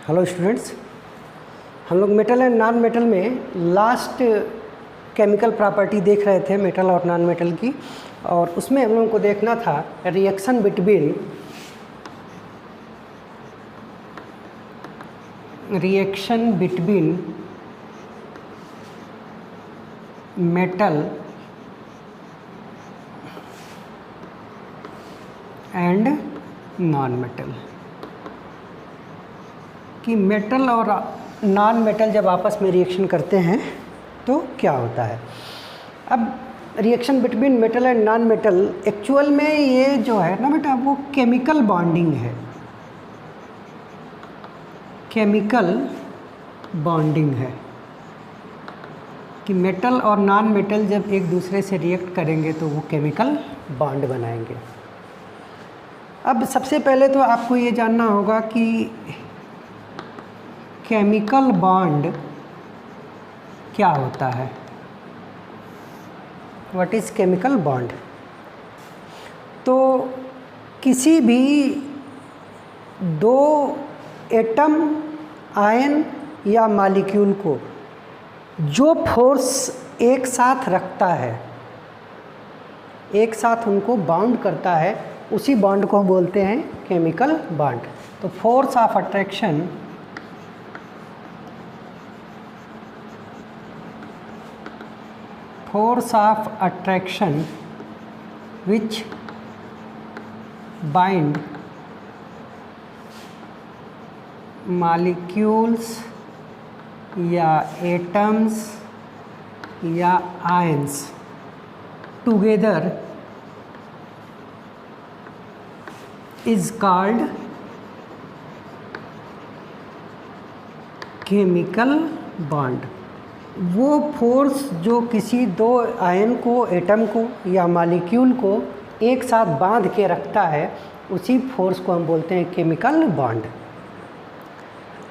Hello students, हम लोग metal and non metal में लास्ट केमिकल प्रॉपर्टी देख रहे थे मेटल और नॉन मेटल की, और उसमें हम लोगों को देखना था reaction between metal and non metal कि मेटल और नॉन मेटल जब आपस में रिएक्शन करते हैं तो क्या होता है। अब reaction between metal and non metal actual में ये जो है ना बेटा, वो केमिकल बॉन्डिंग है। केमिकल बॉन्डिंग है कि मेटल और नॉन मेटल जब एक दूसरे से रिएक्ट करेंगे तो वो केमिकल बॉन्ड बनाएंगे। अब सबसे पहले तो आपको ये जानना होगा कि केमिकल बॉन्ड क्या होता है। What is chemical bond? तो किसी भी दो एटम, आयन या मॉलिक्यूल को जो फोर्स एक साथ रखता है, एक साथ उनको बाउंड करता है, उसी बॉन्ड को हम बोलते हैं केमिकल बॉन्ड। तो force of attraction which bind molecules या atoms या ions together is called chemical bond। वो फोर्स जो किसी दो आयन को, एटम को या मॉलिक्यूल को एक साथ बांध के रखता है, उसी फोर्स को हम बोलते हैं केमिकल बॉन्ड।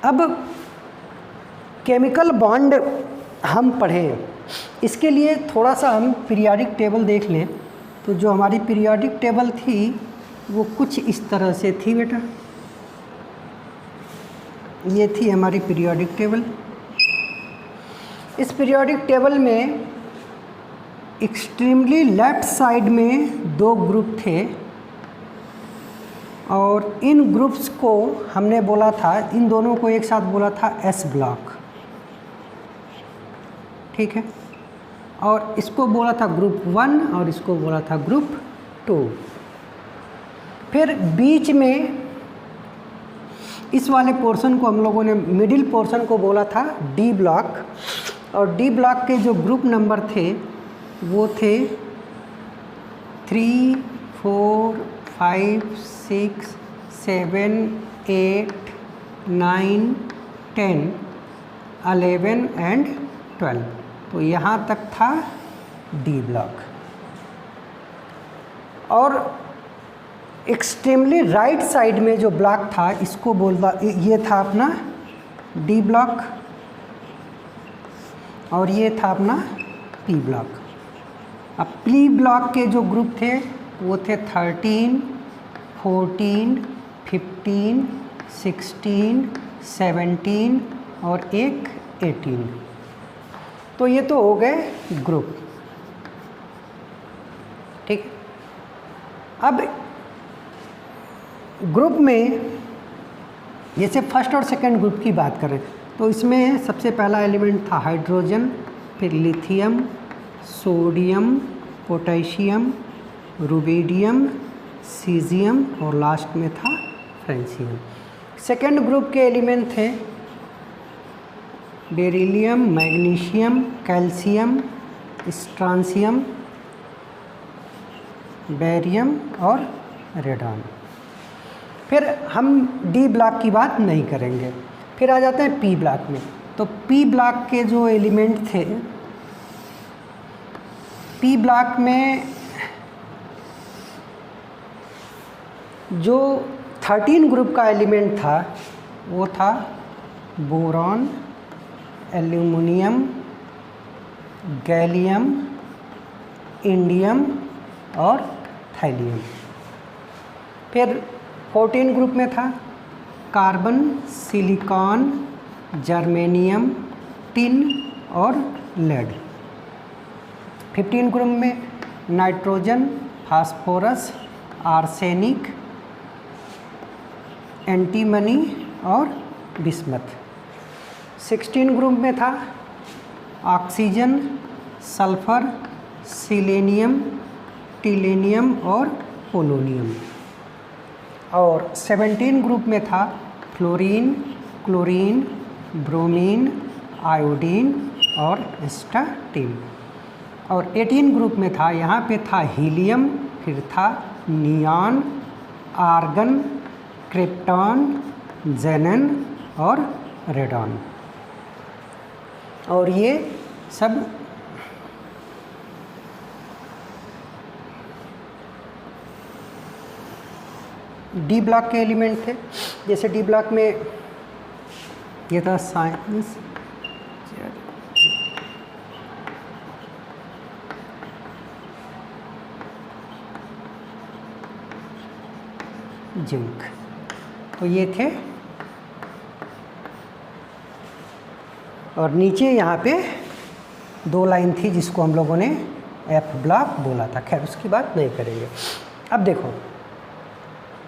अब केमिकल बॉन्ड हम पढ़ें, इसके लिए थोड़ा सा हम पीरियोडिक टेबल देख लें। तो जो हमारी पीरियोडिक टेबल थी वो कुछ इस तरह से थी बेटा। ये थी हमारी पीरियोडिक टेबल। इस पीरियोडिक टेबल में एक्सट्रीमली लेफ्ट साइड में दो ग्रुप थे, और इन ग्रुप्स को हमने बोला था, इन दोनों को एक साथ बोला था एस ब्लॉक, ठीक है। और इसको बोला था ग्रुप 1 और इसको बोला था ग्रुप 2। फिर बीच में इस वाले पोर्शन को हम लोगों ने, मिडिल पोर्शन को बोला था डी ब्लॉक, और डी ब्लॉक के जो ग्रुप नंबर थे वो थे 3, 4, 5, 6, 7, 8, 9, 10, 11 एंड 12। तो यहाँ तक था डी ब्लॉक। और एक्सट्रीमली राइट साइड में जो ब्लॉक था, इसको बोलता, ये था अपना डी ब्लॉक, और ये था अपना पी ब्लॉक। अब पी ब्लॉक के जो ग्रुप थे वो थे 13, 14, 15, 16, 17 और एक 18। तो ये तो हो गए ग्रुप, ठीक है। अब ग्रुप में जैसे फर्स्ट और सेकंड ग्रुप की बात करें तो इसमें सबसे पहला एलिमेंट था हाइड्रोजन, फिर lithium, sodium, potassium, rubidium, caesium और लास्ट में था फ्रेंशियम। सेकेंड ग्रुप के एलिमेंट थे beryllium, magnesium, calcium, strontium, barium और रेडॉन। फिर हम डी ब्लॉक की बात नहीं करेंगे। फिर आ जाते हैं पी ब्लॉक में। तो पी ब्लॉक के जो एलिमेंट थे, पी ब्लॉक में जो 13 ग्रुप का एलिमेंट था वो था बोरॉन, एल्यूमिनियम, गैलियम, इंडियम और थैलियम। फिर 14 ग्रुप में था कार्बन, सिलिकॉन, जर्मेनियम, टिन और लेड। 15 ग्रुप में नाइट्रोजन, फास्फोरस, आर्सेनिक, एंटीमनी और बिस्मथ। 16 ग्रुप में था ऑक्सीजन, सल्फर, सिलेनियम, टिलेनियम और पोलोनियम। और 17 ग्रुप में था फ्लोरीन, क्लोरीन, ब्रोमीन, आयोडीन और स्टाटीन। और 18 ग्रुप में था, यहाँ पे था हीलियम, फिर था नियॉन, आर्गन, क्रिप्टॉन, जेनन और रेडॉन। और ये सब डी ब्लॉक के एलिमेंट थे। जैसे डी ब्लॉक में ये था साइंस, जिंक, तो ये थे। और नीचे यहाँ पे 2 लाइन थी जिसको हम लोगों ने एफ ब्लॉक बोला था। खैर उसकी बात नहीं करेंगे। अब देखो,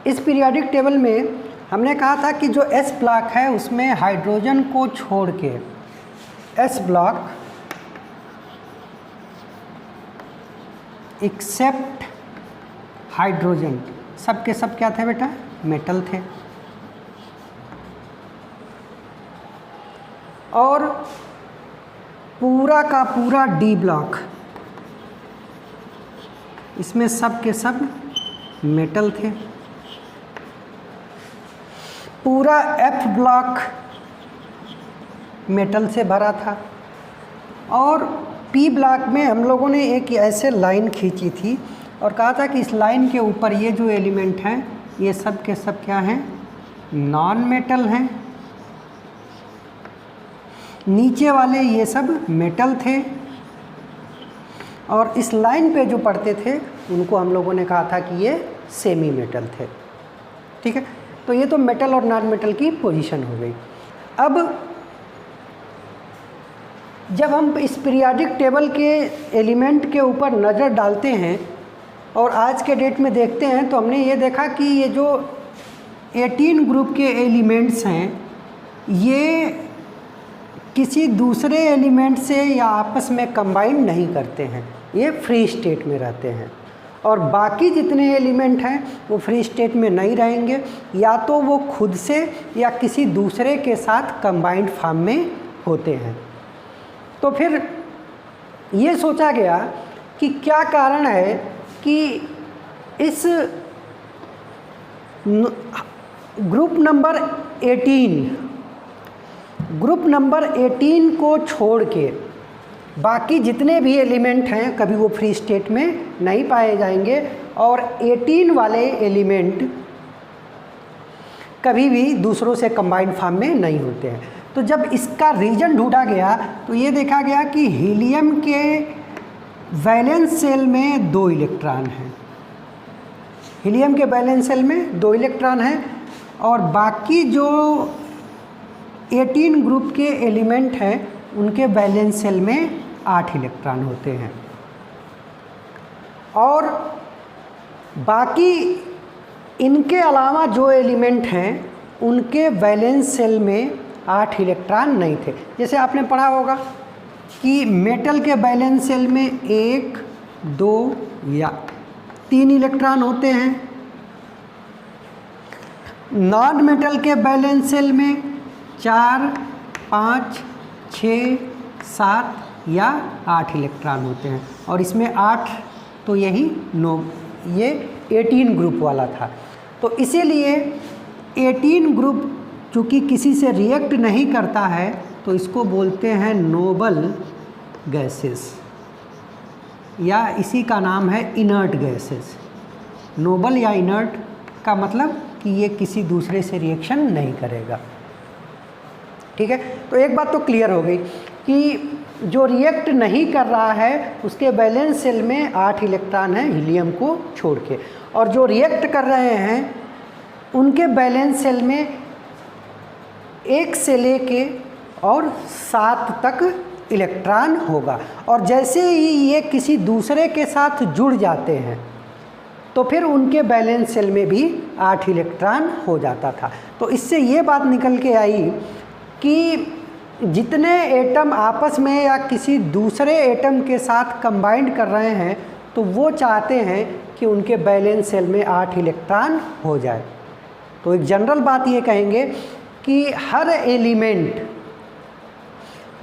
इस पीरियोडिक टेबल में हमने कहा था कि जो एस ब्लॉक है उसमें हाइड्रोजन को छोड़ के एस ब्लॉक एक्सेप्ट हाइड्रोजन सब के सब क्या थे बेटा? मेटल थे। और पूरा का पूरा डी ब्लॉक, इसमें सब के सब मेटल थे। पूरा एफ ब्लॉक मेटल से भरा था। और पी ब्लॉक में हम लोगों ने एक ऐसे लाइन खींची थी और कहा था कि इस लाइन के ऊपर ये जो एलिमेंट हैं ये सब के सब क्या हैं? नॉन मेटल हैं। नीचे वाले ये सब मेटल थे। और इस लाइन पे जो पढ़ते थे उनको हम लोगों ने कहा था कि ये सेमी मेटल थे। ठीक है, तो ये तो मेटल और नॉन मेटल की पोजीशन हो गई। अब जब हम इस पीरियोडिक टेबल के एलिमेंट के ऊपर नज़र डालते हैं और आज के डेट में देखते हैं तो हमने ये देखा कि ये जो 18 ग्रुप के एलिमेंट्स हैं ये किसी दूसरे एलिमेंट से या आपस में कंबाइन नहीं करते हैं, ये फ्री स्टेट में रहते हैं। और बाकी जितने एलिमेंट हैं वो फ्री स्टेट में नहीं रहेंगे, या तो वो खुद से या किसी दूसरे के साथ कंबाइंड फॉर्म में होते हैं। तो फिर ये सोचा गया कि क्या कारण है कि इस ग्रुप नंबर 18 को छोड़ के बाकी जितने भी एलिमेंट हैं कभी वो फ्री स्टेट में नहीं पाए जाएंगे और 18 वाले एलिमेंट कभी भी दूसरों से कंबाइंड फॉर्म में नहीं होते हैं। तो जब इसका रीज़न ढूंढा गया तो ये देखा गया कि हीलियम के वैलेंस शेल में 2 इलेक्ट्रॉन हैं। हीलियम के वैलेंस शेल में 2 इलेक्ट्रॉन हैं और बाकी जो 18 ग्रुप के एलिमेंट हैं उनके वैलेंस शेल में 8 इलेक्ट्रॉन होते हैं। और बाकी इनके अलावा जो एलिमेंट हैं उनके वैलेंस शेल में 8 इलेक्ट्रॉन नहीं थे। जैसे आपने पढ़ा होगा कि मेटल के वैलेंस शेल में 1, 2 या 3 इलेक्ट्रॉन होते हैं। नॉन मेटल के वैलेंस शेल में 4, 5, 6, 7 या 8 इलेक्ट्रॉन होते हैं। और इसमें 8 तो यही ये 18 ग्रुप वाला था। तो इसीलिए 18 ग्रुप चूँकि किसी से रिएक्ट नहीं करता है तो इसको बोलते हैं नोबल गैसेस, या इसी का नाम है इनर्ट गैसेस। नोबल या इनर्ट का मतलब कि ये किसी दूसरे से रिएक्शन नहीं करेगा। ठीक है, तो एक बात तो क्लियर हो गई कि जो रिएक्ट नहीं कर रहा है उसके वैलेंस शेल में 8 इलेक्ट्रॉन हैं हीलियम को छोड़ के, और जो रिएक्ट कर रहे हैं उनके वैलेंस शेल में 1 से लेके और 7 तक इलेक्ट्रॉन होगा। और जैसे ही ये किसी दूसरे के साथ जुड़ जाते हैं तो फिर उनके वैलेंस शेल में भी 8 इलेक्ट्रॉन हो जाता था। तो इससे ये बात निकल के आई कि जितने एटम आपस में या किसी दूसरे एटम के साथ कंबाइंड कर रहे हैं तो वो चाहते हैं कि उनके वैलेंस शेल में 8 इलेक्ट्रॉन हो जाए। तो एक जनरल बात ये कहेंगे कि हर एलिमेंट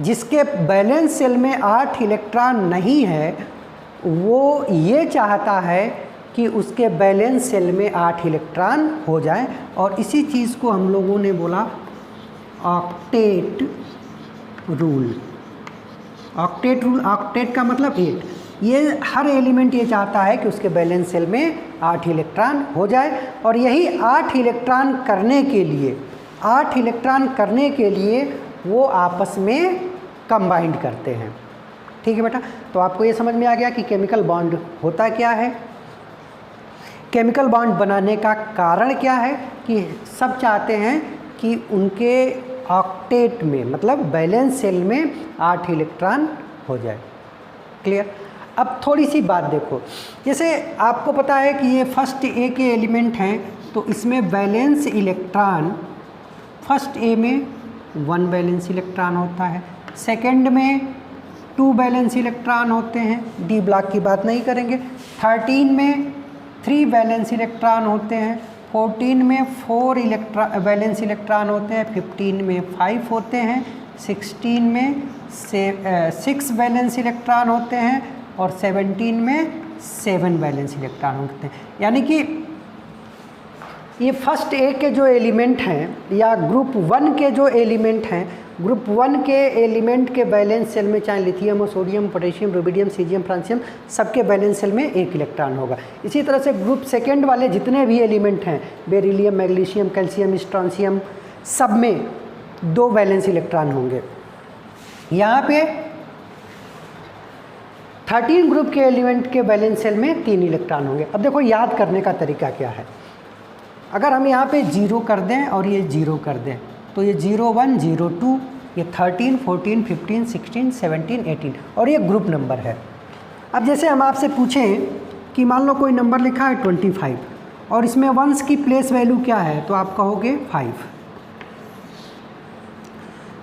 जिसके वैलेंस शेल में 8 इलेक्ट्रॉन नहीं है वो ये चाहता है कि उसके वैलेंस शेल में 8 इलेक्ट्रॉन हो जाए। और इसी चीज़ को हम लोगों ने बोला octet rule. Octet rule, octet का मतलब 8। ये हर एलिमेंट ये चाहता है कि उसके वैलेंस शेल में 8 इलेक्ट्रॉन हो जाए। और यही 8 इलेक्ट्रॉन करने के लिए वो आपस में कंबाइंड करते हैं। ठीक है बेटा, तो आपको ये समझ में आ गया कि केमिकल बॉन्ड होता क्या है। केमिकल बॉन्ड बनाने का कारण क्या है कि सब चाहते हैं कि उनके ऑक्टेट में मतलब वैलेंस शेल में 8 इलेक्ट्रॉन हो जाए। क्लियर। अब थोड़ी सी बात देखो, जैसे आपको पता है कि ये फर्स्ट ए के एलिमेंट हैं तो इसमें वैलेंस इलेक्ट्रॉन फर्स्ट ए में 1 वैलेंस इलेक्ट्रॉन होता है, सेकंड में 2 वैलेंस इलेक्ट्रॉन होते हैं, डी ब्लॉक की बात नहीं करेंगे। 13 में 3 वैलेंस इलेक्ट्रॉन होते हैं, 14 में 4 वैलेंस इलेक्ट्रॉन होते हैं, 15 में 5 होते हैं, 16 में 6 वैलेंस इलेक्ट्रॉन होते हैं और 17 में 7 वैलेंस इलेक्ट्रॉन होते हैं। यानी कि ये फर्स्ट ए के जो एलिमेंट हैं या ग्रुप 1 के जो एलिमेंट हैं, ग्रुप 1 के एलिमेंट के वैलेंस शेल में चाहे लिथियम और sodium, potassium, rubidium, caesium, francium, सबके वैलेंस शेल में 1 इलेक्ट्रॉन होगा। इसी तरह से ग्रुप सेकेंड वाले जितने भी एलिमेंट हैं, बेरिलियम, मैग्नीशियम, कैल्शियम, स्ट्रोंशियम, सब में 2 वैलेंस इलेक्ट्रॉन होंगे। यहाँ पे 13 ग्रुप के एलिमेंट के वैलेंस शेल में 3 इलेक्ट्रॉन होंगे। अब देखो याद करने का तरीका क्या है। अगर हम यहाँ पे 0 कर दें और ये 0 कर दें तो ये 0 1 0 2, ये 13 14 15 16 17 18 और ये ग्रुप नंबर है। अब जैसे हम आपसे पूछें कि मान लो कोई नंबर लिखा है 25 और इसमें वंस की प्लेस वैल्यू क्या है तो आप कहोगे 5।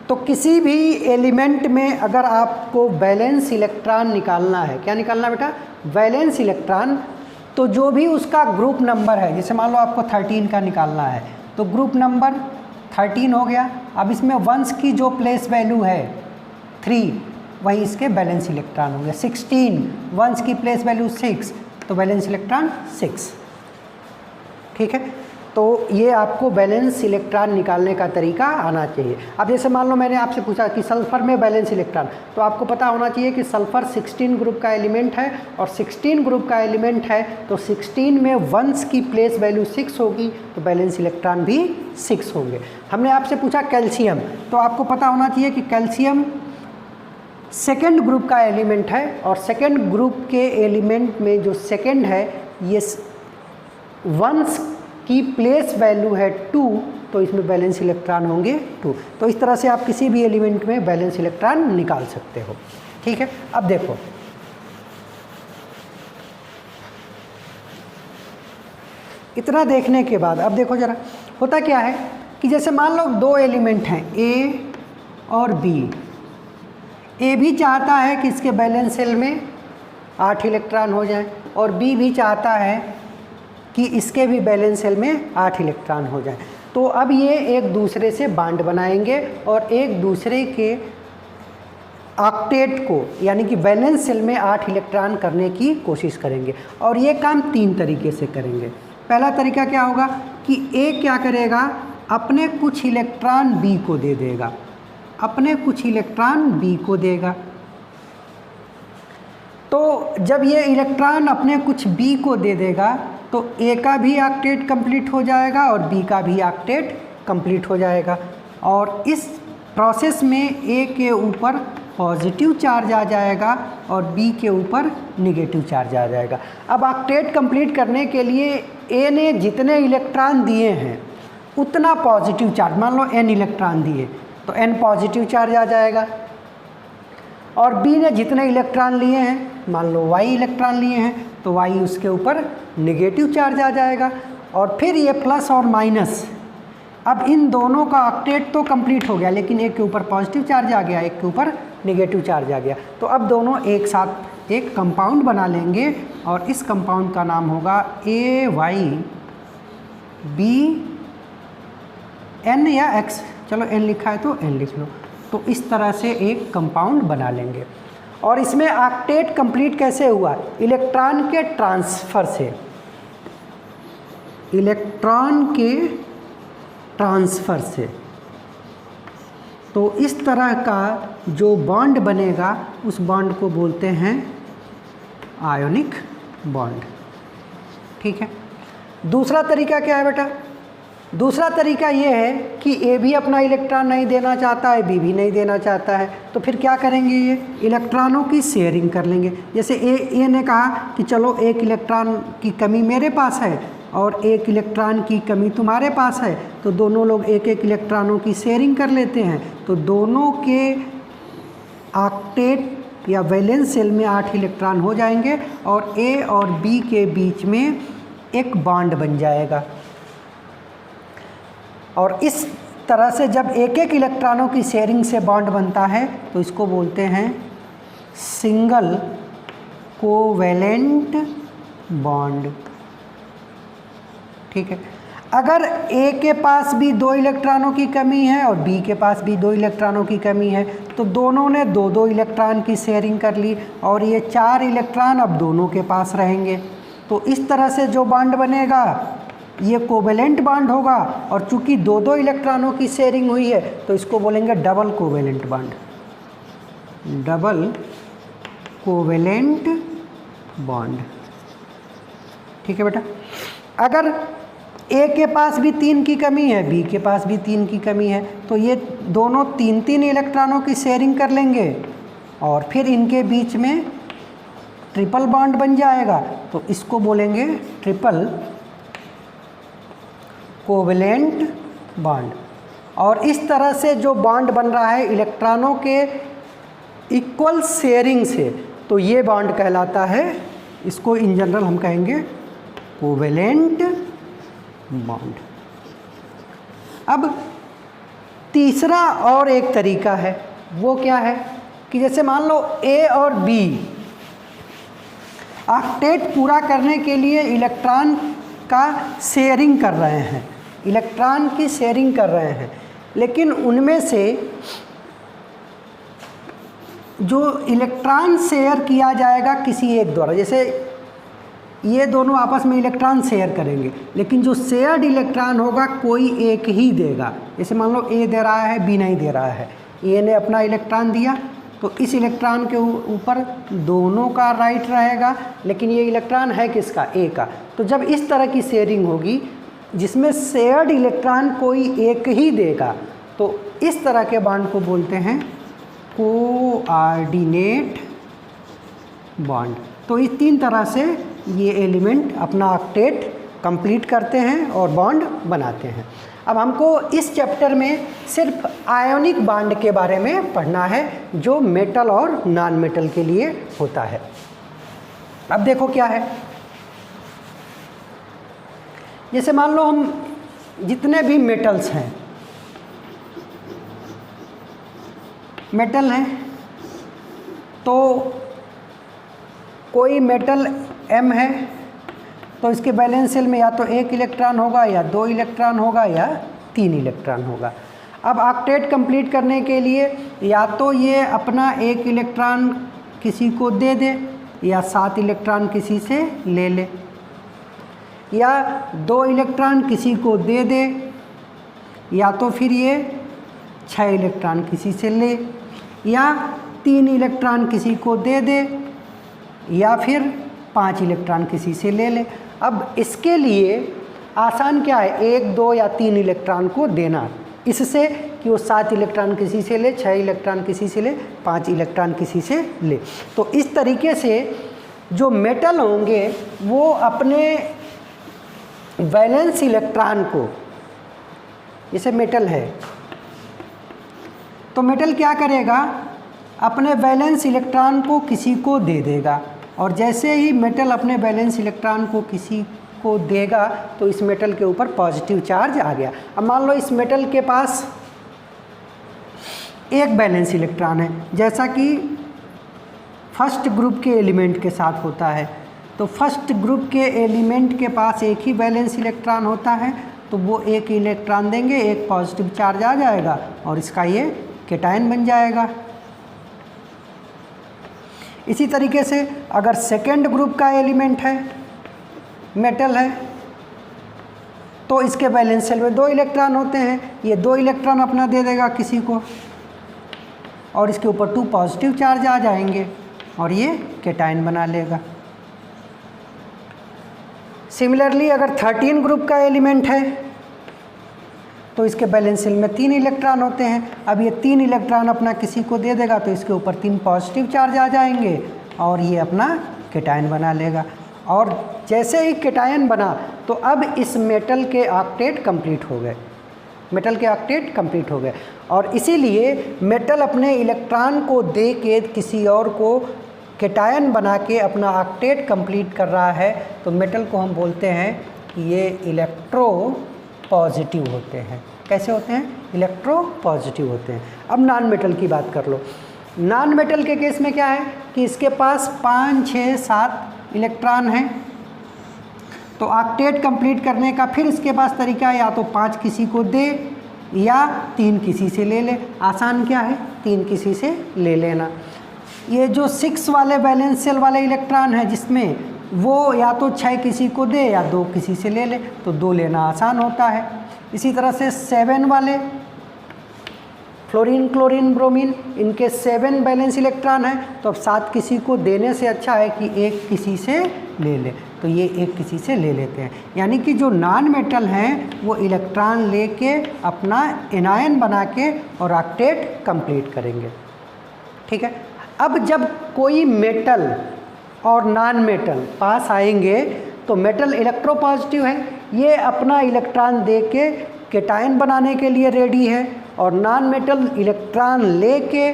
तो किसी भी एलिमेंट में अगर आपको वैलेंस इलेक्ट्रॉन निकालना है, क्या निकालना बेटा? Valence electron. तो जो भी उसका ग्रुप नंबर है, जैसे मान लो आपको 13 का निकालना है तो ग्रुप नंबर 13 हो गया। अब इसमें वंस की जो प्लेस वैल्यू है 3, वही इसके वैलेंस इलेक्ट्रॉन होंगे। 16 वंस की प्लेस वैल्यू 6, तो वैलेंस इलेक्ट्रॉन 6। ठीक है, तो ये आपको वैलेंस इलेक्ट्रॉन निकालने का तरीका आना चाहिए। अब जैसे मान लो मैंने आपसे पूछा कि सल्फ़र में वैलेंस इलेक्ट्रॉन, तो आपको पता होना चाहिए कि सल्फ़र 16 ग्रुप का एलिमेंट है और 16 ग्रुप का एलिमेंट है तो 16 में वंस की प्लेस वैल्यू 6 होगी तो वैलेंस इलेक्ट्रॉन भी 6 होंगे। हमने आपसे पूछा कैल्शियम, तो आपको पता होना चाहिए कि कैल्शियम सेकेंड ग्रुप का एलिमेंट है और सेकेंड ग्रुप के एलिमेंट में जो सेकेंड है ये वंस की प्लेस वैल्यू है 2, तो इसमें वैलेंस इलेक्ट्रॉन होंगे 2। तो इस तरह से आप किसी भी एलिमेंट में वैलेंस इलेक्ट्रॉन निकाल सकते हो। ठीक है, अब देखो इतना देखने के बाद अब देखो जरा होता क्या है कि जैसे मान लो 2 एलिमेंट हैं ए और बी। ए भी चाहता है कि इसके वैलेंस शेल में 8 इलेक्ट्रॉन हो जाए और बी भी चाहता है कि इसके भी वैलेंस शेल में 8 इलेक्ट्रॉन हो जाए। तो अब ये एक दूसरे से बॉन्ड बनाएंगे और एक दूसरे के ऑक्टेट को यानी कि वैलेंस शेल में 8 इलेक्ट्रॉन करने की कोशिश करेंगे। और ये काम 3 तरीके से करेंगे। पहला तरीका क्या होगा कि ए क्या करेगा, अपने कुछ इलेक्ट्रॉन बी को दे देगा, अपने कुछ इलेक्ट्रॉन बी को देगा। तो जब ये इलेक्ट्रॉन अपने कुछ बी को दे देगा तो ए का भी ऑक्टेट कंप्लीट हो जाएगा और बी का भी ऑक्टेट कंप्लीट हो जाएगा। और इस प्रोसेस में ए के ऊपर पॉजिटिव चार्ज आ जाएगा और बी के ऊपर नेगेटिव चार्ज आ जाएगा। अब ऑक्टेट कंप्लीट करने के लिए ए ने जितने इलेक्ट्रॉन दिए हैं उतना पॉजिटिव चार्ज, मान लो n इलेक्ट्रॉन दिए तो n पॉजिटिव चार्ज आ जाएगा, और B ने जितने इलेक्ट्रॉन लिए हैं, मान लो y इलेक्ट्रॉन लिए हैं, तो y उसके ऊपर नेगेटिव चार्ज आ जाएगा। और फिर ये प्लस और माइनस, अब इन दोनों का ऑक्टेट तो कंप्लीट हो गया, लेकिन एक के ऊपर पॉजिटिव चार्ज आ गया, एक के ऊपर नेगेटिव चार्ज आ गया, तो अब दोनों एक साथ एक कंपाउंड बना लेंगे, और इस कंपाउंड का नाम होगा AYBN या X, चलो N लिखा है तो N लिख लो। तो इस तरह से एक कंपाउंड बना लेंगे। और इसमें ऑक्टेट कंप्लीट कैसे हुआ? इलेक्ट्रॉन के ट्रांसफ़र से, इलेक्ट्रॉन के ट्रांसफ़र से। तो इस तरह का जो बॉन्ड बनेगा उस बॉन्ड को बोलते हैं आयोनिक बॉन्ड। ठीक है। दूसरा तरीका क्या है बेटा? दूसरा तरीका ये है कि ए भी अपना इलेक्ट्रॉन नहीं देना चाहता है, बी भी नहीं देना चाहता है, तो फिर क्या करेंगे? ये इलेक्ट्रॉनों की शेयरिंग कर लेंगे। जैसे ए ने कहा कि चलो एक इलेक्ट्रॉन की कमी मेरे पास है और एक इलेक्ट्रॉन की कमी तुम्हारे पास है, तो दोनों लोग एक एक इलेक्ट्रॉनों की शेयरिंग कर लेते हैं, तो दोनों के ऑक्टेट या वैलेंस शेल में 8 इलेक्ट्रॉन हो जाएंगे और ए और बी के बीच में एक बॉन्ड बन जाएगा। और इस तरह से जब एक एक इलेक्ट्रॉनों की शेयरिंग से बॉन्ड बनता है तो इसको बोलते हैं सिंगल कोवैलेंट बॉन्ड। ठीक है। अगर ए के पास भी 2 इलेक्ट्रॉनों की कमी है और बी के पास भी 2 इलेक्ट्रॉनों की कमी है, तो दोनों ने 2-2 इलेक्ट्रॉन की शेयरिंग कर ली और ये 4 इलेक्ट्रॉन अब दोनों के पास रहेंगे। तो इस तरह से जो बॉन्ड बनेगा ये कोवैलेंट बॉन्ड होगा, और चूंकि 2-2 इलेक्ट्रॉनों की शेयरिंग हुई है तो इसको बोलेंगे double covalent bond, double covalent bond. ठीक है बेटा। अगर ए के पास भी 3 की कमी है, बी के पास भी 3 की कमी है, तो ये दोनों 3-3 इलेक्ट्रॉनों की शेयरिंग कर लेंगे और फिर इनके बीच में ट्रिपल बॉन्ड बन जाएगा, तो इसको बोलेंगे ट्रिपल कोवैलेंट बॉन्ड। और इस तरह से जो बॉन्ड बन रहा है इलेक्ट्रॉनों के इक्वल शेयरिंग से, तो ये बॉन्ड कहलाता है, इसको इन जनरल हम कहेंगे कोवैलेंट बॉन्ड। अब तीसरा और एक तरीका है, वो क्या है कि जैसे मान लो ए और बी ऑक्टेट पूरा करने के लिए इलेक्ट्रॉन का शेयरिंग कर रहे हैं, इलेक्ट्रॉन की शेयरिंग कर रहे हैं, लेकिन उनमें से जो इलेक्ट्रॉन शेयर किया जाएगा किसी एक द्वारा, जैसे ये दोनों आपस में इलेक्ट्रॉन शेयर करेंगे, लेकिन जो शेयर्ड इलेक्ट्रॉन होगा कोई एक ही देगा। जैसे मान लो ए दे रहा है, बी नहीं दे रहा है, ए ने अपना इलेक्ट्रॉन दिया तो इस इलेक्ट्रॉन के ऊपर दोनों का राइट रहेगा, लेकिन ये इलेक्ट्रॉन है किसका? ए का। तो जब इस तरह की शेयरिंग होगी जिसमें शेयर्ड इलेक्ट्रॉन कोई एक ही देगा, तो इस तरह के बॉन्ड को बोलते हैं कोऑर्डिनेट बॉन्ड। तो इस 3 तरह से ये एलिमेंट अपना ऑक्टेट कंप्लीट करते हैं और बॉन्ड बनाते हैं। अब हमको इस चैप्टर में सिर्फ आयोनिक बॉन्ड के बारे में पढ़ना है जो मेटल और नॉन मेटल के लिए होता है। अब देखो क्या है, जैसे मान लो हम जितने भी मेटल्स हैं, मेटल हैं, तो कोई मेटल M है तो इसके बैलेंस शेल में या तो 1 इलेक्ट्रॉन होगा या 2 इलेक्ट्रॉन होगा या 3 इलेक्ट्रॉन होगा। अब ऑक्टेट कंप्लीट करने के लिए या तो ये अपना 1 इलेक्ट्रॉन किसी को दे दे या 7 इलेक्ट्रॉन किसी से ले ले, या 2 इलेक्ट्रॉन किसी को दे दे, या तो फिर ये 6 इलेक्ट्रॉन किसी से ले, या 3 इलेक्ट्रॉन किसी को दे दे, या फिर 5 इलेक्ट्रॉन किसी से ले ले। अब इसके लिए आसान क्या है, 1, 2 या 3 इलेक्ट्रॉन को देना, इससे कि वो 7 इलेक्ट्रॉन किसी से ले, 6 इलेक्ट्रॉन किसी से ले, 5 इलेक्ट्रॉन किसी से ले। तो इस तरीके से जो मेटल होंगे वो अपने वैलेंस इलेक्ट्रॉन को जैसे मेटल है, तो मेटल क्या करेगा, अपने वैलेंस इलेक्ट्रॉन को किसी को दे देगा, और जैसे ही मेटल अपने वैलेंस इलेक्ट्रॉन को किसी को देगा तो इस मेटल के ऊपर पॉजिटिव चार्ज आ गया। अब मान लो इस मेटल के पास एक वैलेंस इलेक्ट्रॉन है, जैसा कि फर्स्ट ग्रुप के एलिमेंट के साथ होता है। तो फर्स्ट ग्रुप के एलिमेंट के पास एक ही वैलेंस इलेक्ट्रॉन होता है, तो वो एक इलेक्ट्रॉन देंगे, एक पॉजिटिव चार्ज आ जाएगा और इसका ये कैटायन बन जाएगा। इसी तरीके से अगर सेकेंड ग्रुप का एलिमेंट है, मेटल है, तो इसके वैलेंस शेल में 2 इलेक्ट्रॉन होते हैं, ये 2 इलेक्ट्रॉन अपना दे देगा किसी को और इसके ऊपर 2 पॉजिटिव चार्ज आ जाएंगे और ये कैटायन बना लेगा। सिमिलरली अगर 13 ग्रुप का एलिमेंट है तो इसके वैलेंस शेल में 3 इलेक्ट्रॉन होते हैं। अब ये 3 इलेक्ट्रॉन अपना किसी को दे देगा तो इसके ऊपर 3 पॉजिटिव चार्ज आ जाएंगे और ये अपना कैटायन बना लेगा। और जैसे ही कैटायन बना तो अब इस मेटल के ऑक्टेट कंप्लीट हो गए, मेटल के ऑक्टेट कंप्लीट हो गए। और इसीलिए मेटल अपने इलेक्ट्रॉन को दे के किसी और को कैटायन बना के अपना ऑक्टेट कंप्लीट कर रहा है, तो मेटल को हम बोलते हैं कि ये इलेक्ट्रो पॉजिटिव होते हैं। कैसे होते हैं? इलेक्ट्रो पॉजिटिव होते हैं। अब नॉन मेटल की बात कर लो। नॉन मेटल के केस में क्या है कि इसके पास 5, 6, 7 इलेक्ट्रॉन हैं, तो ऑक्टेट कंप्लीट करने का फिर इसके पास तरीका है, या तो 5 किसी को दे या 3 किसी से ले ले। आसान क्या है? 3 किसी से ले लेना। ये जो 6 वाले वैलेंस शेल वाले इलेक्ट्रॉन है जिसमें वो या तो 6 किसी को दे या 2 किसी से ले ले, तो 2 लेना आसान होता है। इसी तरह से 7 वाले फ्लोरीन, क्लोरीन, ब्रोमीन, इनके 7 वैलेंस इलेक्ट्रॉन है, तो अब 7 किसी को देने से अच्छा है कि 1 किसी से ले ले, तो ये 1 किसी से ले लेते हैं। यानी कि जो नॉन मेटल हैं वो इलेक्ट्रॉन लेके अपना एनायन बना के और ऑक्टेट कंप्लीट करेंगे। ठीक है। अब जब कोई मेटल और नॉन मेटल पास आएंगे तो मेटल इलेक्ट्रोपॉजिटिव है, ये अपना इलेक्ट्रॉन दे के कैटायन बनाने के लिए रेडी है, और नॉन मेटल इलेक्ट्रॉन लेके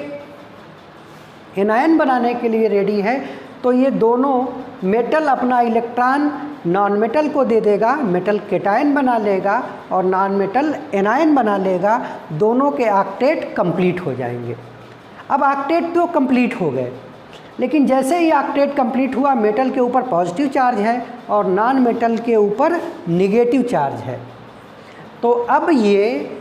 एनायन बनाने के लिए रेडी है। तो ये दोनों, मेटल अपना इलेक्ट्रॉन नॉन मेटल को दे देगा, मेटल कैटायन बना लेगा और नॉन मेटल एनायन बना लेगा, दोनों के ऑक्टेट कंप्लीट हो जाएंगे। अब ऑक्टेट तो कंप्लीट हो गए, लेकिन जैसे ही ऑक्टेट कंप्लीट हुआ मेटल के ऊपर पॉजिटिव चार्ज है और नॉन मेटल के ऊपर निगेटिव चार्ज है, तो अब ये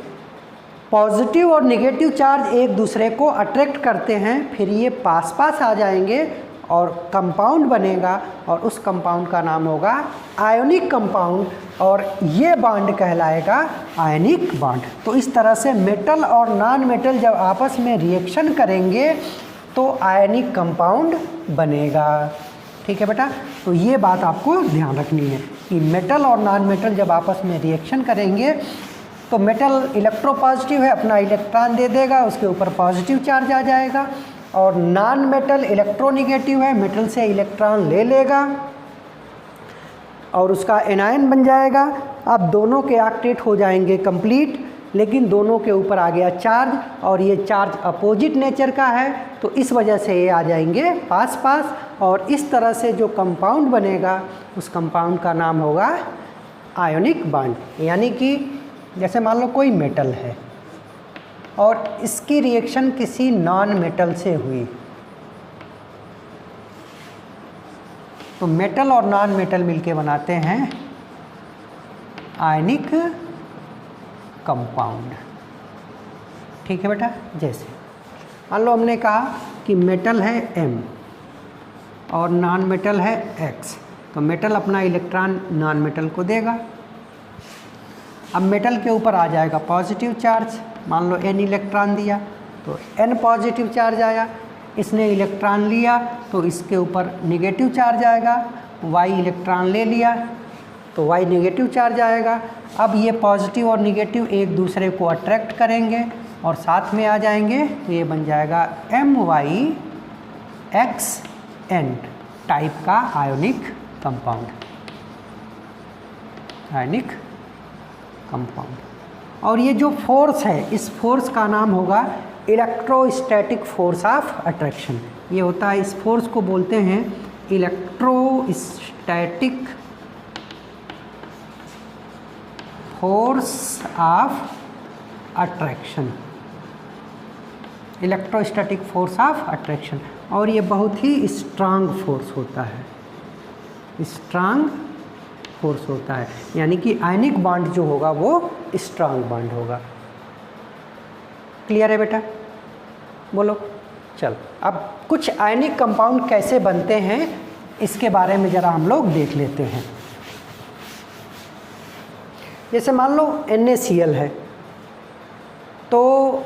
पॉजिटिव और निगेटिव चार्ज एक दूसरे को अट्रैक्ट करते हैं, फिर ये पास पास आ जाएंगे और कंपाउंड बनेगा, और उस कंपाउंड का नाम होगा आयोनिक कंपाउंड, और ये बॉन्ड कहलाएगा आयनिक बॉन्ड। तो इस तरह से मेटल और नॉन मेटल जब आपस में रिएक्शन करेंगे तो आयनिक कंपाउंड बनेगा। ठीक है बेटा, तो ये बात आपको ध्यान रखनी है कि मेटल और नॉन मेटल जब आपस में रिएक्शन करेंगे तो मेटल इलेक्ट्रोपॉजिटिव है, अपना इलेक्ट्रॉन दे देगा, उसके ऊपर पॉजिटिव चार्ज आ जाएगा, और नॉन मेटल इलेक्ट्रोनिगेटिव है, मेटल से इलेक्ट्रॉन ले लेगा और उसका एनायन बन जाएगा। अब दोनों के ऑक्टेट हो जाएंगे कंप्लीट, लेकिन दोनों के ऊपर आ गया चार्ज, और ये चार्ज अपोजिट नेचर का है, तो इस वजह से ये आ जाएंगे पास पास, और इस तरह से जो कंपाउंड बनेगा उस कंपाउंड का नाम होगा आयोनिक बॉन्ड। यानी कि जैसे मान लो कोई मेटल है और इसकी रिएक्शन किसी नॉन मेटल से हुई, तो मेटल और नॉन मेटल मिलके बनाते हैं आयनिक कंपाउंड। ठीक है बेटा। जैसे मान लो हमने कहा कि मेटल है M और नॉन मेटल है X, तो मेटल अपना इलेक्ट्रॉन नॉन मेटल को देगा। अब मेटल के ऊपर आ जाएगा पॉजिटिव चार्ज, मान लो N इलेक्ट्रॉन दिया तो N पॉजिटिव चार्ज आया, इसने इलेक्ट्रॉन लिया तो इसके ऊपर नेगेटिव चार्ज आएगा, Y इलेक्ट्रॉन ले लिया तो Y नेगेटिव चार्ज आएगा। अब ये पॉजिटिव और नेगेटिव एक दूसरे को अट्रैक्ट करेंगे और साथ में आ जाएंगे, तो ये बन जाएगा MyXN टाइप का आयोनिक कंपाउंड, आयोनिक कंपाउंड। और ये जो फोर्स है, इस फोर्स का नाम होगा इलेक्ट्रोस्टैटिक फोर्स ऑफ अट्रैक्शन। ये होता है, इस फोर्स को बोलते हैं electrostatic force of attraction, electrostatic force of attraction. और ये बहुत ही स्ट्रांग फोर्स होता है, स्ट्रांग फोर्स होता है, यानी कि आयनिक बॉन्ड जो होगा वो स्ट्रांग बॉन्ड होगा। क्लियर है बेटा? बोलो। चल, अब कुछ आयनिक कंपाउंड कैसे बनते हैं इसके बारे में ज़रा हम लोग देख लेते हैं। जैसे मान लो NaCl है, तो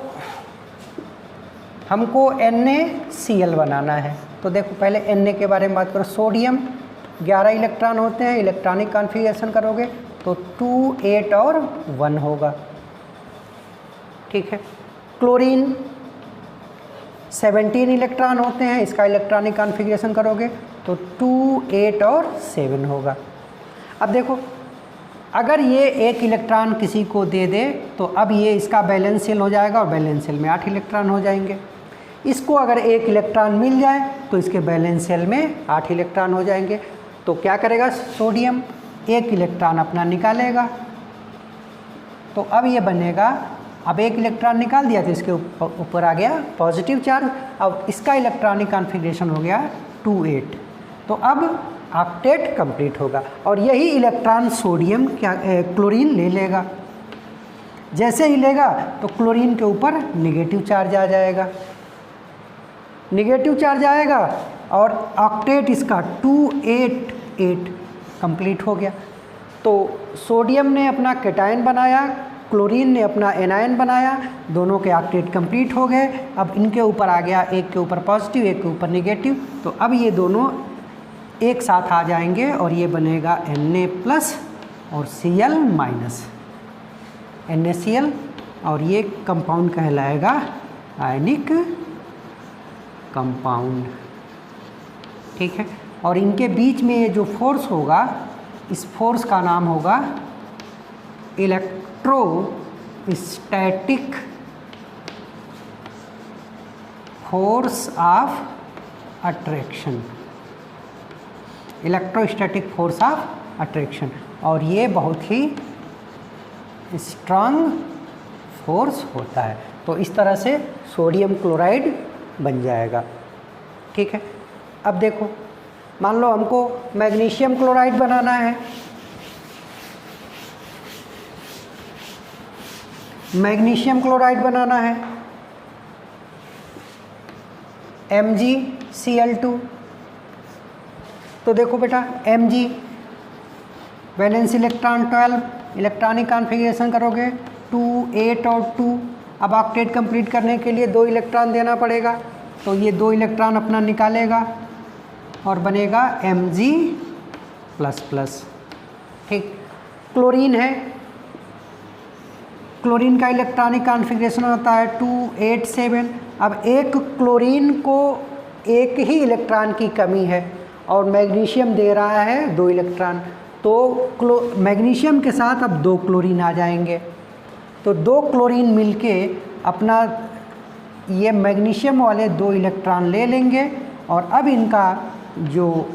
हमको NaCl बनाना है। तो देखो पहले Na के बारे में बात करो। सोडियम 11 इलेक्ट्रॉन होते हैं, इलेक्ट्रॉनिक कॉन्फ़िगरेशन करोगे तो 2 8 और 1 होगा। ठीक है। क्लोरीन 17 इलेक्ट्रॉन होते हैं, इसका इलेक्ट्रॉनिक कॉन्फ़िगरेशन करोगे तो 2 8 और 7 होगा। अब देखो, अगर ये एक इलेक्ट्रॉन किसी को दे दे तो अब ये इसका बैलेंस शेल हो जाएगा और बैलेंस शेल में 8 इलेक्ट्रॉन हो जाएंगे। इसको अगर एक इलेक्ट्रॉन मिल जाए तो इसके बैलेंस शेल में 8 इलेक्ट्रॉन हो जाएंगे। तो क्या करेगा सोडियम, एक इलेक्ट्रॉन अपना निकालेगा, तो अब ये बनेगा, अब एक इलेक्ट्रॉन निकाल दिया तो इसके ऊपर आ गया पॉजिटिव चार्ज। अब इसका इलेक्ट्रॉनिक कॉन्फ़िगरेशन हो गया 2 8। तो अब ऑक्टेट कंप्लीट होगा और यही इलेक्ट्रॉन सोडियम क्या क्लोरीन ले लेगा। जैसे ही लेगा तो क्लोरीन के ऊपर निगेटिव चार्ज आ जाएगा, निगेटिव चार्ज आएगा और ऑक्टेट इसका 2 8 8 कंप्लीट हो गया। तो सोडियम ने अपना कैटायन बनाया, क्लोरीन ने अपना एनायन बनाया, दोनों के ऑक्टेट कंप्लीट हो गए। अब इनके ऊपर आ गया, एक के ऊपर पॉजिटिव एक के ऊपर नेगेटिव, तो अब ये दोनों एक साथ आ जाएंगे और ये बनेगा Na प्लस और Cl माइनस, NaCl, और ये कंपाउंड कहलाएगा आयनिक कंपाउंड। ठीक है। और इनके बीच में ये जो फोर्स होगा, इस फोर्स का नाम होगा electrostatic force of attraction, electrostatic force of attraction. और ये बहुत ही स्ट्रांग फोर्स होता है। तो इस तरह से सोडियम क्लोराइड बन जाएगा। ठीक है। अब देखो, मान लो हमको मैग्नीशियम क्लोराइड बनाना है। मैग्नीशियम क्लोराइड बनाना है, MgCl2। तो देखो बेटा, Mg valence electron 12, electronic configuration करोगे 2 8 और 2। अब ऑक्टेट कंप्लीट करने के लिए 2 इलेक्ट्रॉन देना पड़ेगा, तो ये 2 इलेक्ट्रॉन अपना निकालेगा और बनेगा Mg++। ठीक। क्लोरीन है, क्लोरीन का इलेक्ट्रॉनिक कॉन्फ़िगरेशन होता है 2 8 7। अब एक क्लोरीन को एक ही इलेक्ट्रॉन की कमी है और मैग्नीशियम दे रहा है 2 इलेक्ट्रॉन, तो मैग्नीशियम के साथ अब 2 क्लोरीन आ जाएंगे। तो 2 क्लोरीन मिलके अपना ये मैग्नीशियम वाले 2 इलेक्ट्रॉन ले लेंगे और अब इनका जो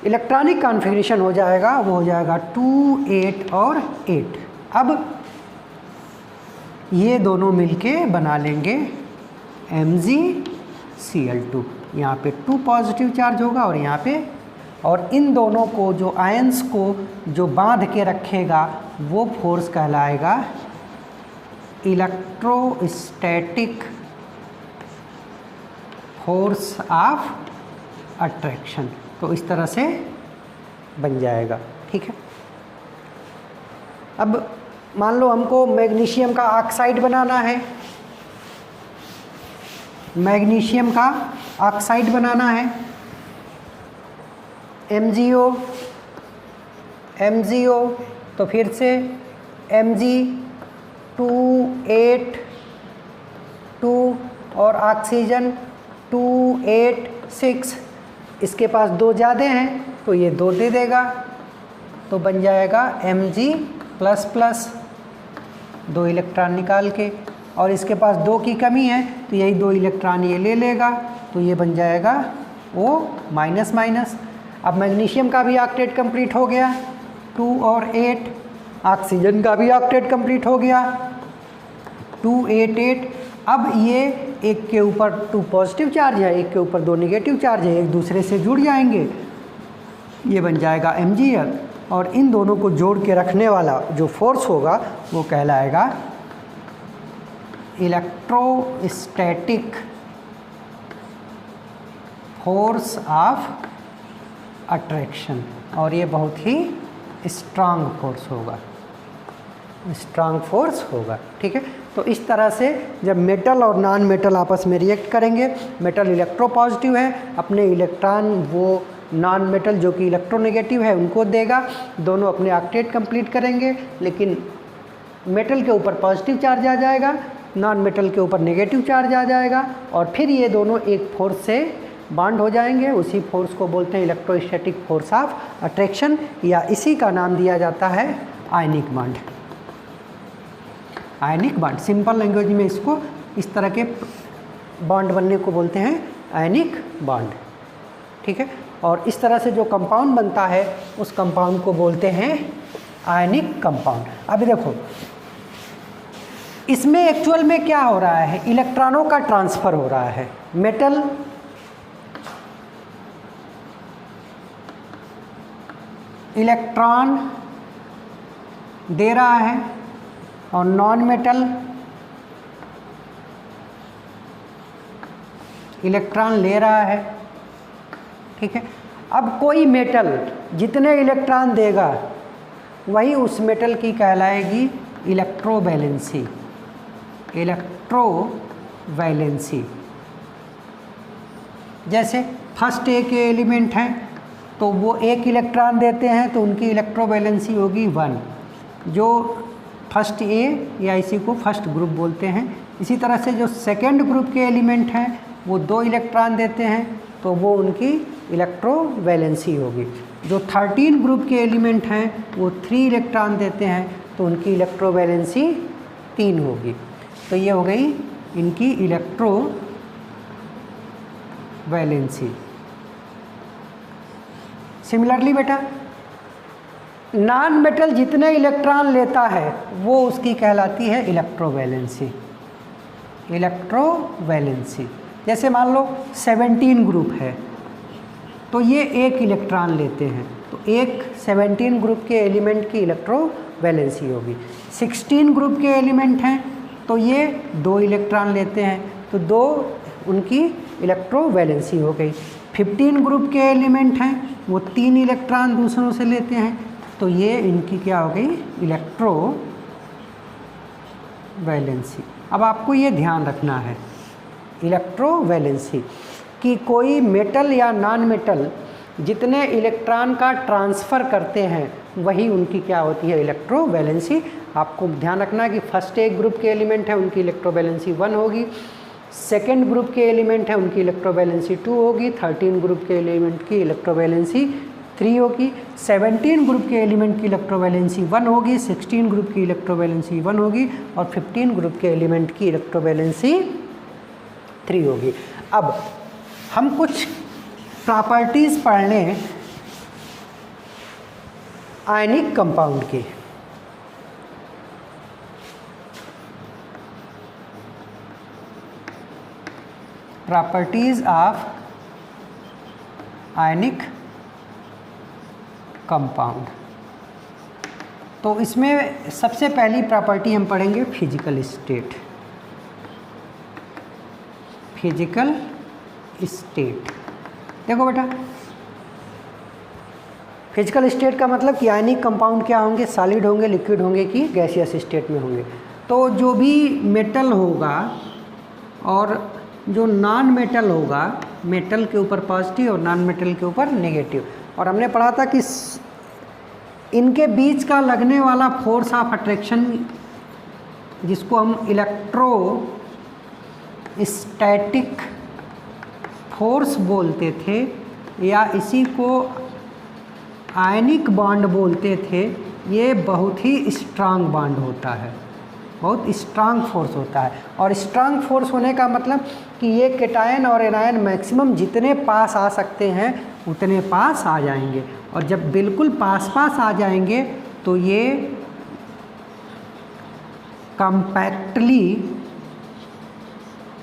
इलेक्ट्रॉनिक कॉन्फ़िगरेशन हो जाएगा वो हो जाएगा 2 8 और 8। अब ये दोनों मिलके बना लेंगे MgCl2। यहाँ पे 2 पॉजिटिव चार्ज होगा और यहाँ पे, और इन दोनों को जो आयंस को जो बांध के रखेगा वो फोर्स कहलाएगा इलेक्ट्रोस्टैटिक फोर्स ऑफ अट्रैक्शन। तो इस तरह से बन जाएगा। ठीक है। अब मान लो हमको मैग्नीशियम का ऑक्साइड बनाना है, मैग्नीशियम का ऑक्साइड बनाना है, MgO, तो फिर से Mg 2 8 2 और ऑक्सीजन 2 8 6। इसके पास 2 ज़्यादा हैं तो ये 2 दे देगा, तो बन जाएगा Mg++। प्लस प्लस 2 इलेक्ट्रॉन निकाल के, और इसके पास 2 की कमी है तो यही 2 इलेक्ट्रॉन ये ले लेगा, तो ये बन जाएगा O माइनस माइनस। अब मैग्नीशियम का भी ऑक्टेट कंप्लीट हो गया 2 और 8, ऑक्सीजन का भी ऑक्टेट कंप्लीट हो गया 2 8 8। अब ये एक के ऊपर 2 पॉजिटिव चार्ज है, एक के ऊपर 2 नेगेटिव चार्ज है, एक दूसरे से जुड़ जाएंगे, ये बन जाएगा Mgf, और इन दोनों को जोड़ के रखने वाला जो फोर्स होगा वो कहलाएगा इलेक्ट्रोस्टैटिक फोर्स ऑफ अट्रैक्शन, और ये बहुत ही स्ट्रांग फोर्स होगा, स्ट्रांग फोर्स होगा। ठीक है, तो इस तरह से जब मेटल और नॉन मेटल आपस में रिएक्ट करेंगे, मेटल इलेक्ट्रोपॉजिटिव है, अपने इलेक्ट्रॉन वो नॉन मेटल जो कि इलेक्ट्रोनेगेटिव है उनको देगा, दोनों अपने ऑक्टेट कंप्लीट करेंगे, लेकिन मेटल के ऊपर पॉजिटिव चार्ज आ जाएगा, नॉन मेटल के ऊपर नेगेटिव चार्ज आ जाएगा, और फिर ये दोनों एक फोर्स से बॉन्ड हो जाएंगे। उसी फोर्स को बोलते हैं इलेक्ट्रोस्टैटिक फोर्स ऑफ अट्रैक्शन, या इसी का नाम दिया जाता है ionic bond. Ionic bond, simple language में इसको इस तरह के बॉन्ड बनने को बोलते हैं आयनिक बॉन्ड। ठीक है, और इस तरह से जो कंपाउंड बनता है उस कंपाउंड को बोलते हैं आयनिक कंपाउंड। अभी देखो इसमें एक्चुअल में क्या हो रहा है, इलेक्ट्रॉनों का ट्रांसफ़र हो रहा है। मेटल इलेक्ट्रॉन दे रहा है और नॉन मेटल इलेक्ट्रॉन ले रहा है। ठीक है, अब कोई मेटल जितने इलेक्ट्रॉन देगा वही उस मेटल की कहलाएगी इलेक्ट्रोवैलेंसी। इलेक्ट्रोवैलेंसी जैसे फर्स्ट ए के एलिमेंट हैं तो वो एक इलेक्ट्रॉन देते हैं तो उनकी इलेक्ट्रोवैलेंसी होगी 1। जो फर्स्ट ए या इसी को फर्स्ट ग्रुप बोलते हैं। इसी तरह से जो सेकेंड ग्रुप के एलिमेंट हैं वो 2 इलेक्ट्रॉन देते हैं तो वो उनकी इलेक्ट्रोवैलेंसी होगी। जो 13 ग्रुप के एलिमेंट हैं वो 3 इलेक्ट्रॉन देते हैं तो उनकी इलेक्ट्रोवैलेंसी 3 होगी। तो ये हो गई इनकी इलेक्ट्रोवैलेंसी। सिमिलरली बेटा नॉन मेटल जितने इलेक्ट्रॉन लेता है वो उसकी कहलाती है इलेक्ट्रोवैलेंसी। इलेक्ट्रोवैलेंसी जैसे मान लो 17 ग्रुप है तो ये 1 इलेक्ट्रॉन लेते हैं तो एक 17 ग्रुप के एलिमेंट की इलेक्ट्रोवैलेंसी होगी। 16 ग्रुप के एलिमेंट हैं तो ये 2 इलेक्ट्रॉन लेते हैं तो 2 उनकी इलेक्ट्रोवैलेंसी हो गई। 15 ग्रुप के एलिमेंट हैं वो 3 इलेक्ट्रॉन दूसरों से लेते हैं तो ये इनकी क्या हो गई इलेक्ट्रोवैलेंसी। अब आपको ये ध्यान रखना है इलेक्ट्रोवैलेंसी कि कोई मेटल या नॉन मेटल जितने इलेक्ट्रॉन का ट्रांसफ़र करते हैं वही उनकी क्या होती है इलेक्ट्रोवैलेंसी। आपको ध्यान रखना कि फर्स्ट एक ग्रुप के एलिमेंट है उनकी इलेक्ट्रोवैलेंसी 1 होगी, सेकेंड ग्रुप के एलिमेंट है उनकी इलेक्ट्रोवैलेंसी 2 होगी, 13 ग्रुप के एलिमेंट की इलेक्ट्रोवैलेंसी 3 होगी, 17 ग्रुप के एलिमेंट की इलेक्ट्रोवैलेंसी 1 होगी, 16 ग्रुप की इलेक्ट्रोवैलेंसी 1 होगी और 15 ग्रुप के एलिमेंट की इलेक्ट्रोवैलेंसी 3 होगी। अब हम कुछ प्रॉपर्टीज़ पढ़ लें आयनिक कंपाउंड की। Properties of ionic compound. तो इसमें सबसे पहली प्रॉपर्टी हम पढ़ेंगे फिजिकल स्टेट। फिजिकल स्टेट देखो बेटा, फिजिकल स्टेट का मतलब कि आयनिक कंपाउंड क्या होंगे, सॉलिड होंगे, लिक्विड होंगे कि गैसियस स्टेट में होंगे। तो जो भी मेटल होगा और जो नॉन मेटल होगा, मेटल के ऊपर पॉजिटिव और नॉन मेटल के ऊपर नेगेटिव, और हमने पढ़ा था कि इनके बीच का लगने वाला फोर्स ऑफ अट्रैक्शन जिसको हम इलेक्ट्रोस्टैटिक फोर्स बोलते थे या इसी को आयनिक बॉन्ड बोलते थे, ये बहुत ही स्ट्रांग बॉन्ड होता है, बहुत स्ट्रांग फोर्स होता है। और स्ट्रांग फोर्स होने का मतलब कि ये कैटायन और एनायन मैक्सिमम जितने पास आ सकते हैं उतने पास आ जाएंगे, और जब बिल्कुल पास पास आ जाएंगे तो ये कम्पैक्टली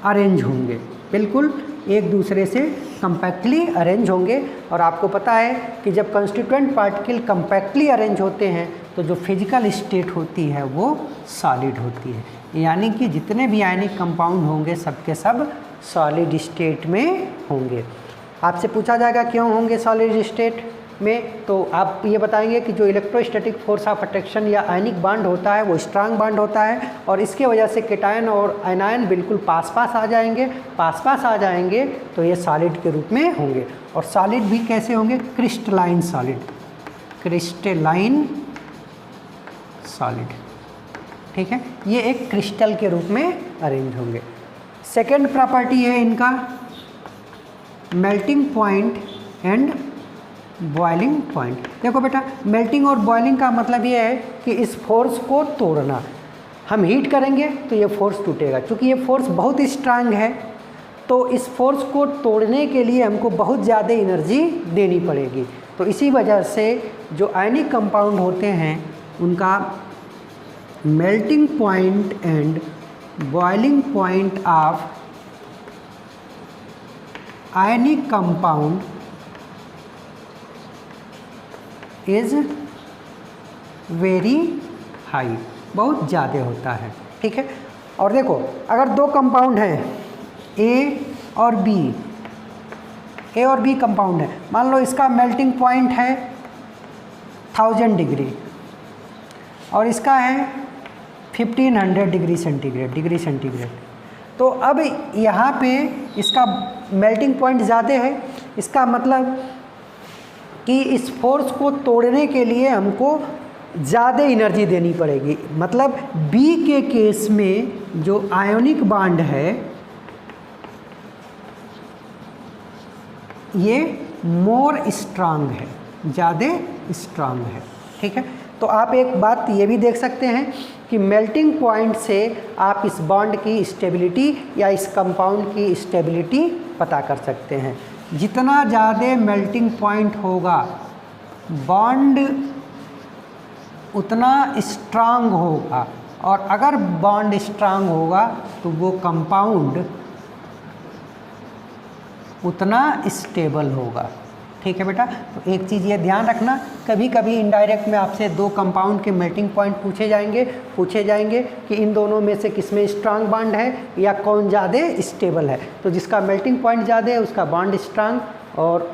अरेंज होंगे, बिल्कुल एक दूसरे से कम्पैक्टली अरेंज होंगे। और आपको पता है कि जब कंस्टिट्यूएंट पार्टिकल कम्पैक्टली अरेंज होते हैं तो जो फिजिकल स्टेट होती है वो सॉलिड होती है, यानी कि जितने भी आयनिक कंपाउंड होंगे सबके सब सॉलिड स्टेट में होंगे। आपसे पूछा जाएगा क्यों होंगे सॉलिड स्टेट में, तो आप ये बताएंगे कि जो इलेक्ट्रोस्टैटिक फोर्स ऑफ अट्रैक्शन या आयनिक बॉन्ड होता है वो स्ट्रांग बॉन्ड होता है, और इसके वजह से कैटायन और आयनायन बिल्कुल पास पास आ जाएंगे, पास पास आ जाएंगे तो ये सॉलिड के रूप में होंगे। और सॉलिड भी कैसे होंगे? क्रिस्टलाइन सॉलिड, क्रिस्टलाइन सॉलिड, ठीक है, ये एक क्रिस्टल के रूप में अरेंज होंगे। सेकेंड प्रॉपर्टी है इनका melting point and boiling point. देखो बेटा, मेल्टिंग और बॉइलिंग का मतलब ये है कि इस फोर्स को तोड़ना। हम हीट करेंगे तो ये फोर्स टूटेगा, क्योंकि ये फोर्स बहुत स्ट्रांग है, तो इस फोर्स को तोड़ने के लिए हमको बहुत ज़्यादा एनर्जी देनी पड़ेगी। तो इसी वजह से जो आयनिक कंपाउंड होते हैं उनका melting point and boiling point of ionic compound is very high, बहुत ज़्यादा होता है, ठीक है। और देखो, अगर दो कंपाउंड हैं ए और बी कंपाउंड है, मान लो इसका मेल्टिंग पॉइंट है 1000 डिग्री और इसका है 1500 डिग्री सेंटीग्रेड, तो अब यहाँ पे इसका मेल्टिंग पॉइंट ज़्यादा है, इसका मतलब कि इस फोर्स को तोड़ने के लिए हमको ज़्यादा एनर्जी देनी पड़ेगी। मतलब बी के केस में जो आयोनिक बॉन्ड है ये मोर स्ट्रांग है, ज़्यादा स्ट्रांग है, ठीक है। तो आप एक बात ये भी देख सकते हैं कि मेल्टिंग पॉइंट से आप इस बॉन्ड की स्टेबिलिटी या इस कंपाउंड की स्टेबिलिटी पता कर सकते हैं। जितना ज़्यादा मेल्टिंग पॉइंट होगा बॉन्ड उतना स्ट्रांग होगा, और अगर बॉन्ड स्ट्रांग होगा तो वो कंपाउंड उतना स्टेबल होगा, ठीक है बेटा। तो एक चीज़ ये ध्यान रखना, कभी कभी इनडायरेक्ट में आपसे दो कंपाउंड के मेल्टिंग पॉइंट पूछे जाएंगे कि इन दोनों में से किसमें स्ट्रांग बॉन्ड है या कौन ज़्यादा स्टेबल है। तो जिसका मेल्टिंग पॉइंट ज़्यादा है उसका बॉन्ड स्ट्रांग और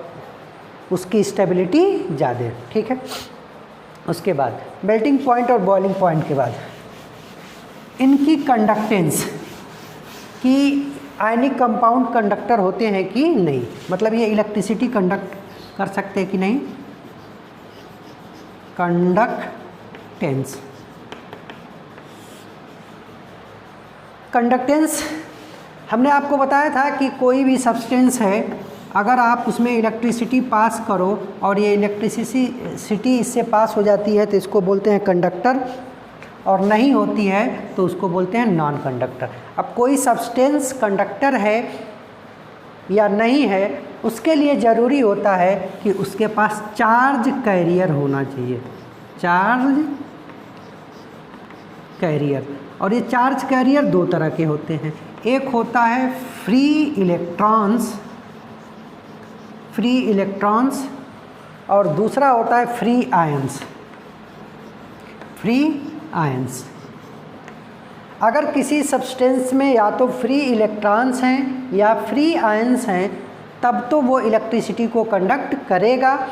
उसकी स्टेबिलिटी ज़्यादा है, ठीक है। उसके बाद मेल्टिंग पॉइंट और बॉइलिंग पॉइंट के बाद इनकी कंडक्टेंस की आयनिक कंपाउंड कंडक्टर होते हैं कि नहीं, मतलब ये इलेक्ट्रिसिटी कंडक्ट कर सकते हैं कि नहीं। कंडक्टेंस हमने आपको बताया था कि कोई भी सब्सटेंस है, अगर आप उसमें इलेक्ट्रिसिटी पास करो और ये इलेक्ट्रिसिटी इससे पास हो जाती है तो इसको बोलते हैं कंडक्टर, और नहीं होती है तो उसको बोलते हैं नॉन कंडक्टर। अब कोई सब्सटेंस कंडक्टर है या नहीं है, उसके लिए ज़रूरी होता है कि उसके पास चार्ज कैरियर होना चाहिए, चार्ज कैरियर। और ये चार्ज कैरियर दो तरह के होते हैं, एक होता है फ्री इलेक्ट्रॉन्स और दूसरा होता है फ्री आयंस। अगर किसी सब्सटेंस में या तो फ्री इलेक्ट्रॉन्स हैं या फ्री आयंस हैं तब तो वो इलेक्ट्रिसिटी को कंडक्ट करेगा,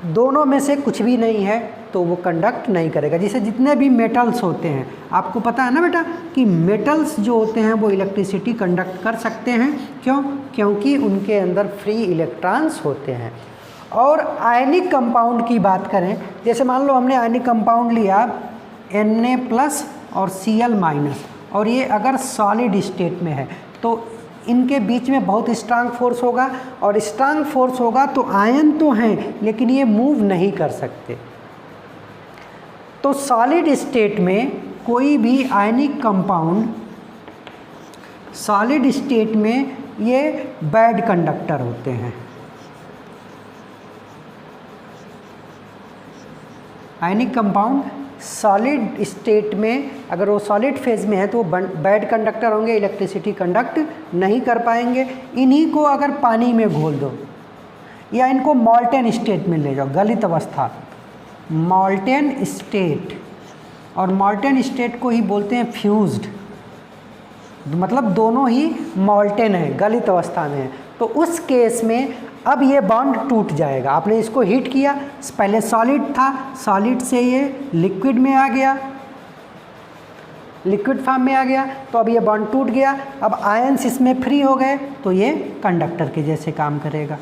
दोनों में से कुछ भी नहीं है तो वो कंडक्ट नहीं करेगा। जैसे जितने भी मेटल्स होते हैं, आपको पता है ना बेटा कि मेटल्स जो होते हैं वो इलेक्ट्रिसिटी कंडक्ट कर सकते हैं, क्योंकि उनके अंदर फ्री इलेक्ट्रॉन्स होते हैं। और आयनिक कंपाउंड की बात करें, जैसे मान लो हमने आयनिक कंपाउंड लिया Na+ और Cl-, और ये अगर सॉलिड स्टेट में है तो इनके बीच में बहुत स्ट्रांग फोर्स होगा, और स्ट्रांग फोर्स होगा तो आयन तो हैं लेकिन ये मूव नहीं कर सकते। तो सॉलिड स्टेट में कोई भी आयनिक कंपाउंड सॉलिड स्टेट में ये बैड कंडक्टर होते हैं। आयनिक कंपाउंड सॉलिड स्टेट में अगर वो सॉलिड फेज में है तो वो बैड कंडक्टर होंगे, इलेक्ट्रिसिटी कंडक्ट नहीं कर पाएंगे। इन्हीं को अगर पानी में घोल दो या इनको मॉल्टेन स्टेट में ले जाओ, गलित अवस्था, मॉल्टेन स्टेट, और मॉल्टेन स्टेट को ही बोलते हैं फ्यूज्ड, मतलब दोनों ही मॉल्टेन है, गलित अवस्था में है। तो उस केस में अब ये बॉन्ड टूट जाएगा। आपने इसको हीट किया, पहले सॉलिड था, सॉलिड से ये लिक्विड में आ गया, लिक्विड फॉर्म में आ गया, तो अब ये बॉन्ड टूट गया। अब आयंस इसमें फ्री हो गए तो ये कंडक्टर के जैसे काम करेगा।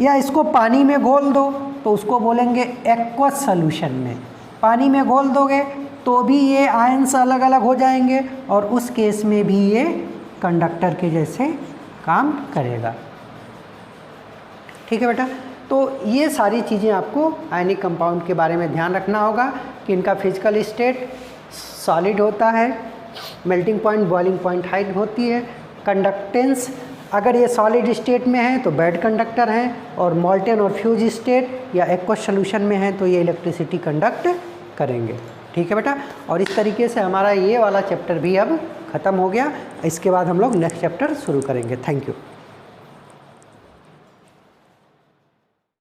या इसको पानी में घोल दो तो उसको बोलेंगे एक्वस सॉल्यूशन में, पानी में घोल दोगे तो भी ये आयंस अलग अलग हो जाएंगे और उस केस में भी ये कंडक्टर के जैसे काम करेगा। ठीक है बेटा, तो ये सारी चीज़ें आपको आयनिक कंपाउंड के बारे में ध्यान रखना होगा कि इनका फिजिकल स्टेट सॉलिड होता है, melting point, boiling point height होती है, कंडक्टेंस अगर ये सॉलिड स्टेट में है तो बैड कंडक्टर हैं, और मॉल्टेन और फ्यूज स्टेट या एक्वस सॉल्यूशन में है तो ये इलेक्ट्रिसिटी कंडक्ट करेंगे। ठीक है बेटा, और इस तरीके से हमारा ये वाला चैप्टर भी अब ख़त्म हो गया। इसके बाद हम लोग नेक्स्ट चैप्टर शुरू करेंगे। Thank you.